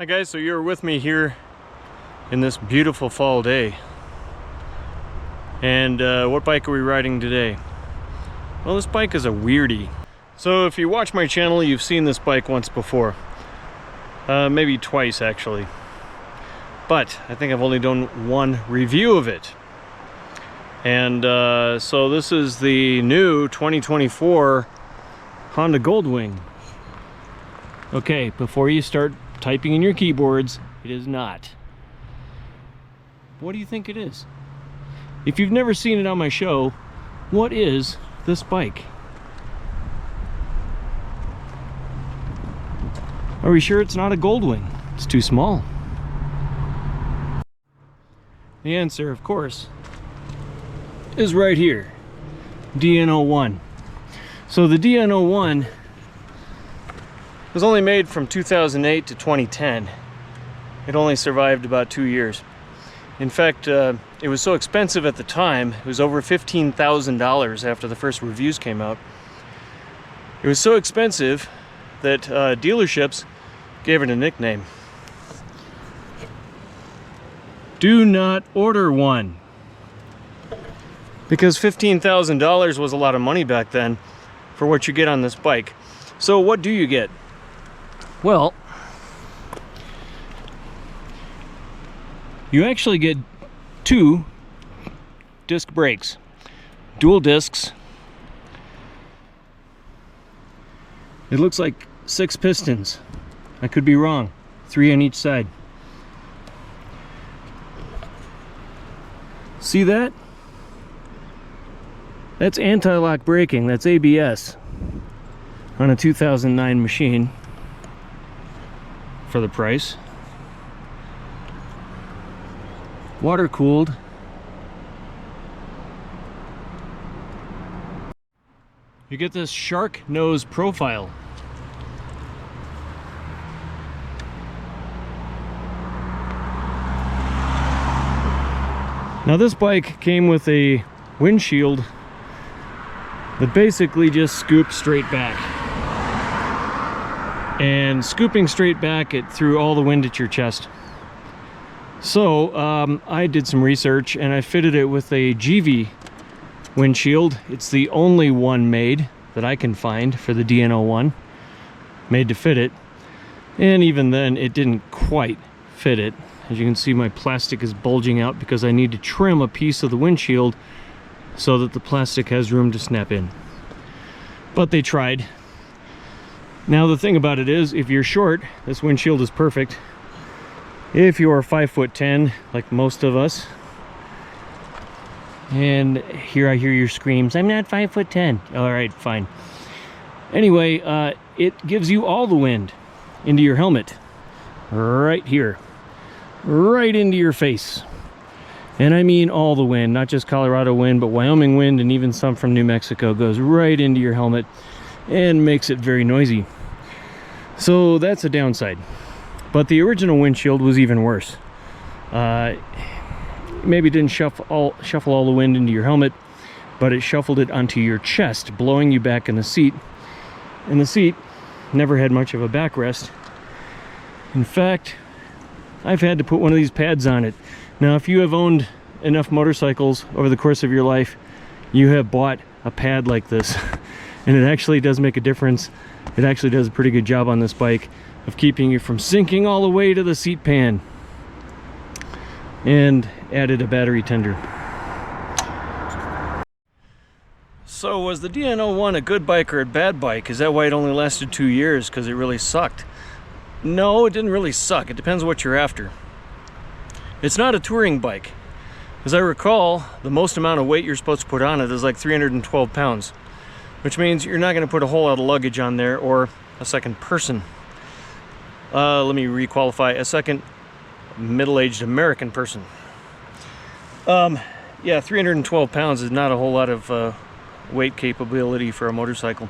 Hi guys, so you're with me here in this beautiful fall day. And what bike are we riding today? Well, this bike is a weirdie. So if you watch my channel, you've seen this bike once before. Maybe twice actually. But I think I've only done one review of it. And so this is the new 2024 Honda Goldwing. Okay, before you start typing in your keyboards, it is not. What do you think it is? If you've never seen it on my show, what is this bike? Are we sure it's not a Goldwing? It's too small. The answer, of course, is right here. DN01. So the DN01 was only made from 2008 to 2010. It only survived about 2 years. In fact, it was so expensive at the time, it was over $15,000 after the first reviews came out. It was so expensive that dealerships gave it a nickname. Do not order one. Because $15,000 was a lot of money back then for what you get on this bike. So what do you get? Well, you actually get 2 disc brakes, dual discs. It looks like 6 pistons. I could be wrong. 3 on each side. See that? That's anti-lock braking. That's ABS on a 2009 machine for the price. Water cooled. You get this shark nose profile. Now this bike came with a windshield that basically just scooped straight back. And scooping straight back, it threw all the wind at your chest. So I did some research and I fitted it with a GV windshield. It's the only one made that I can find for the DN01, made to fit it. And even then, it didn't quite fit it. As you can see, my plastic is bulging out because I need to trim a piece of the windshield so that the plastic has room to snap in. But they tried. Now the thing about it is, if you're short, this windshield is perfect. If you're 5'10", like most of us, and here I hear your screams, I'm not 5'10". All right, fine. Anyway, it gives you all the wind into your helmet, right here, right into your face. And I mean all the wind, not just Colorado wind, but Wyoming wind and even some from New Mexico goes right into your helmet and makes it very noisy. So that's a downside. But the original windshield was even worse. Maybe it didn't shuffle all the wind into your helmet, but it shuffled it onto your chest, blowing you back in the seat. And the seat never had much of a backrest. In fact, I've had to put one of these pads on it. Now, if you have owned enough motorcycles over the course of your life, you have bought a pad like this. And it actually does make a difference. It actually does a pretty good job on this bike of keeping you from sinking all the way to the seat pan. And added a battery tender. So was the DN01 a good bike or a bad bike? Is that why it only lasted 2 years? Because it really sucked? No, it didn't really suck. It depends what you're after. It's not a touring bike. As I recall, the most amount of weight you're supposed to put on it is like 312 pounds. Which means you're not going to put a whole lot of luggage on there or a second person. Let me requalify, a second middle-aged American person. Yeah, 312 pounds is not a whole lot of weight capability for a motorcycle.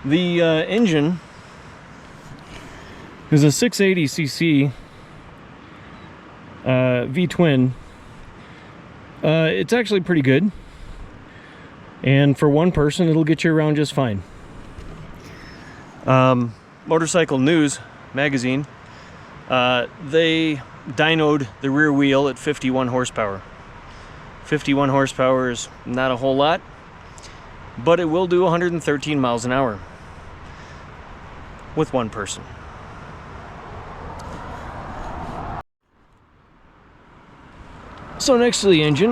The engine is a 680cc V-twin. It's actually pretty good. And for one person, it'll get you around just fine. Motorcycle News magazine They dynoed the rear wheel at 51 horsepower. 51 horsepower is not a whole lot, but it will do 113 miles an hour with one person. So next to the engine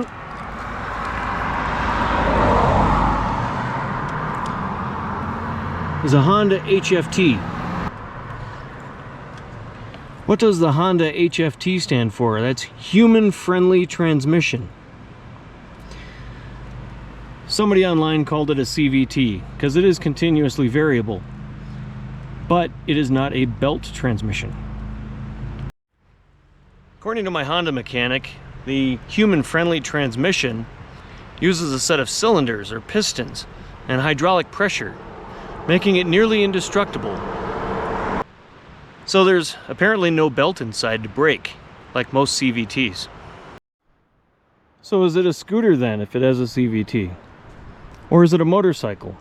is a Honda HFT. What does the Honda HFT stand for? That's human-friendly transmission. Somebody online called it a CVT because it is continuously variable, but it is not a belt transmission. According to my Honda mechanic, the human-friendly transmission uses a set of cylinders or pistons and hydraulic pressure, making it nearly indestructible. So there's apparently no belt inside to brake, like most CVTs. So is it a scooter then, if it has a CVT? Or is it a motorcycle?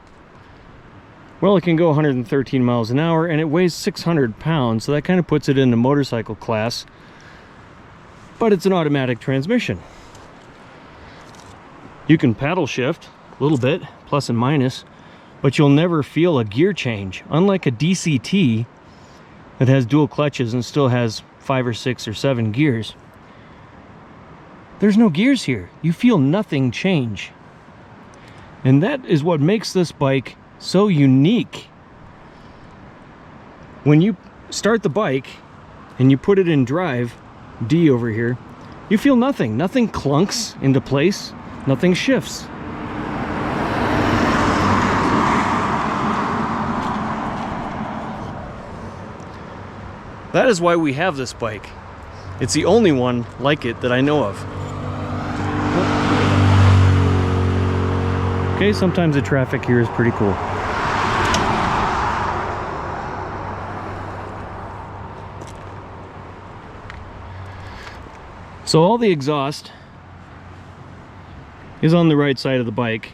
Well, it can go 113 miles an hour and it weighs 600 pounds, so that kind of puts it in the motorcycle class. But it's an automatic transmission. You can paddle shift a little bit, plus and minus, but you'll never feel a gear change. Unlike a DCT that has dual clutches and still has 5 or 6 or 7 gears, there's no gears here. You feel nothing change. And that is what makes this bike so unique. When you start the bike and you put it in drive, D over here, you feel nothing. Nothing clunks into place. Nothing shifts. That is why we have this bike. It's the only one like it that I know of. Okay, sometimes the traffic here is pretty cool. So all the exhaust is on the right side of the bike,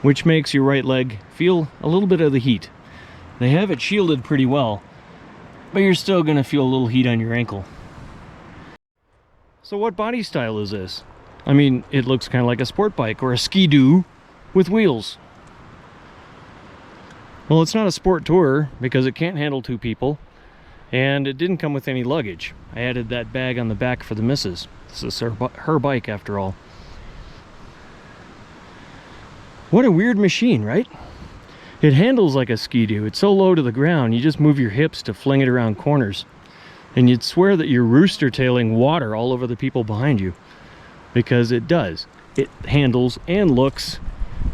which makes your right leg feel a little bit of the heat. They have it shielded pretty well, but you're still going to feel a little heat on your ankle. So what body style is this? I mean, it looks kind of like a sport bike or a ski-doo with wheels. Well, it's not a sport tourer because it can't handle 2 people, and it didn't come with any luggage. I added that bag on the back for the missus. This is her bike after all. What a weird machine, right? It handles like a ski-doo. It's so low to the ground, you just move your hips to fling it around corners. And you'd swear that you're rooster-tailing water all over the people behind you, because it does. It handles and looks.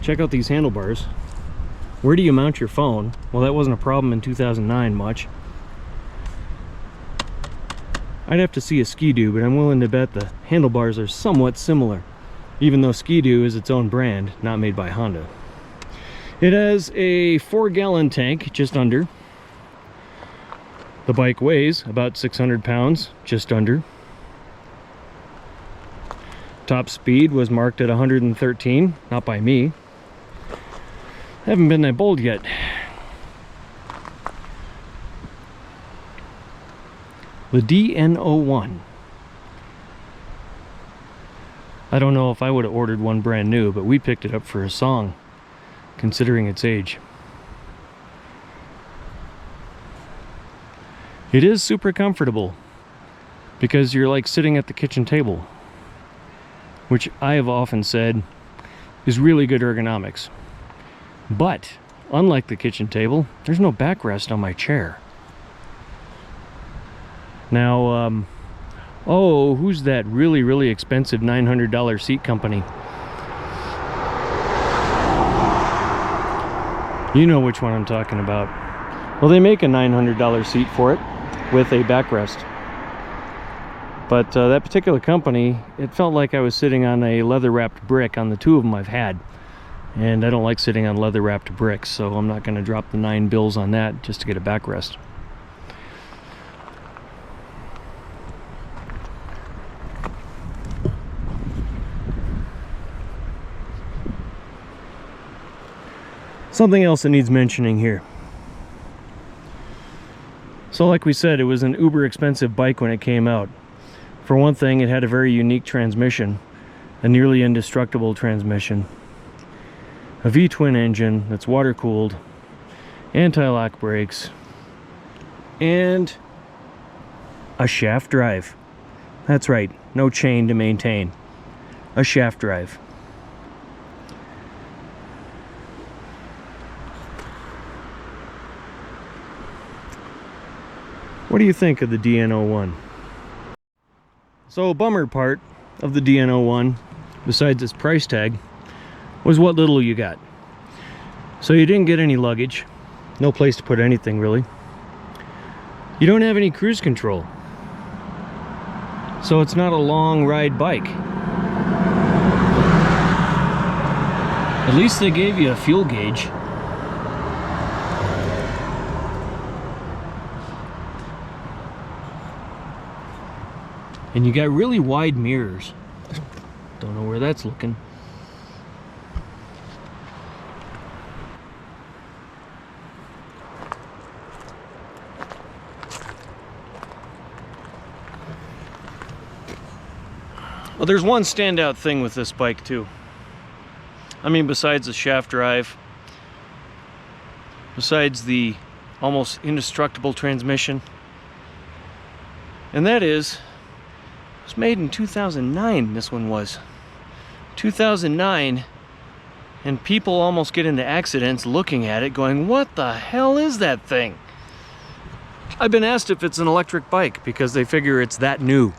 Check out these handlebars. Where do you mount your phone? Well, that wasn't a problem in 2009 much. I'd have to see a Ski-Doo, but I'm willing to bet the handlebars are somewhat similar, even though Ski-Doo is its own brand, not made by Honda. It has a 4-gallon tank, just under. The bike weighs about 600 pounds, just under. Top speed was marked at 113, not by me. Haven't been that bold yet. The DN01. I don't know if I would have ordered one brand new, but we picked it up for a song, considering its age. It is super comfortable because you're like sitting at the kitchen table, which I have often said is really good ergonomics. But unlike the kitchen table, there's no backrest on my chair. Now, oh, who's that really expensive $900 seat company? You know which one I'm talking about. Well, they make a $900 seat for it with a backrest. But that particular company, it felt like I was sitting on a leather-wrapped brick on the 2 of them I've had. And I don't like sitting on leather-wrapped bricks, so I'm not going to drop the $9 on that just to get a backrest. Something else that needs mentioning here. So like we said, it was an uber expensive bike when it came out. For one thing, it had a very unique transmission, a nearly indestructible transmission, a V-twin engine that's water cooled, anti-lock brakes, and a shaft drive. That's right, no chain to maintain, a shaft drive. What do you think of the DN01? So, a bummer part of the DN01, besides its price tag, was what little you got. So you didn't get any luggage, no place to put anything really. You don't have any cruise control, so it's not a long ride bike. At least they gave you a fuel gauge. And you got really wide mirrors. Don't know where that's looking. Well, there's one standout thing with this bike too. I mean, besides the shaft drive, besides the almost indestructible transmission, and that is, it was made in 2009, this one was. 2009, and people almost get into accidents looking at it going, what the hell is that thing? I've been asked if it's an electric bike because they figure it's that new.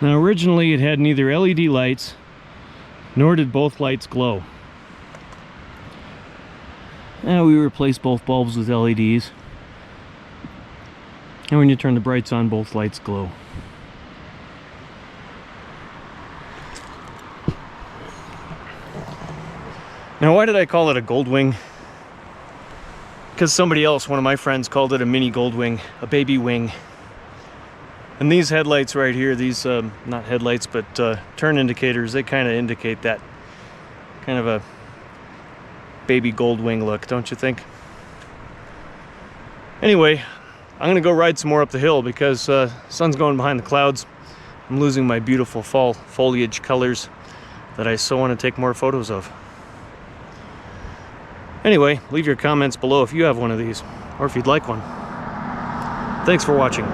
Now originally it had neither LED lights, nor did both lights glow. Now we replaced both bulbs with LEDs. And when you turn the brights on, both lights glow. Now why did I call it a Goldwing? Because somebody else, one of my friends, called it a mini Goldwing, a baby wing. And these headlights right here, these, not headlights, but turn indicators, they kind of indicate that kind of a baby Goldwing look, don't you think? Anyway, I'm gonna go ride some more up the hill because sun's going behind the clouds. I'm losing my beautiful fall foliage colors that I so want to take more photos of. Anyway, leave your comments below if you have one of these, or if you'd like one. Thanks for watching.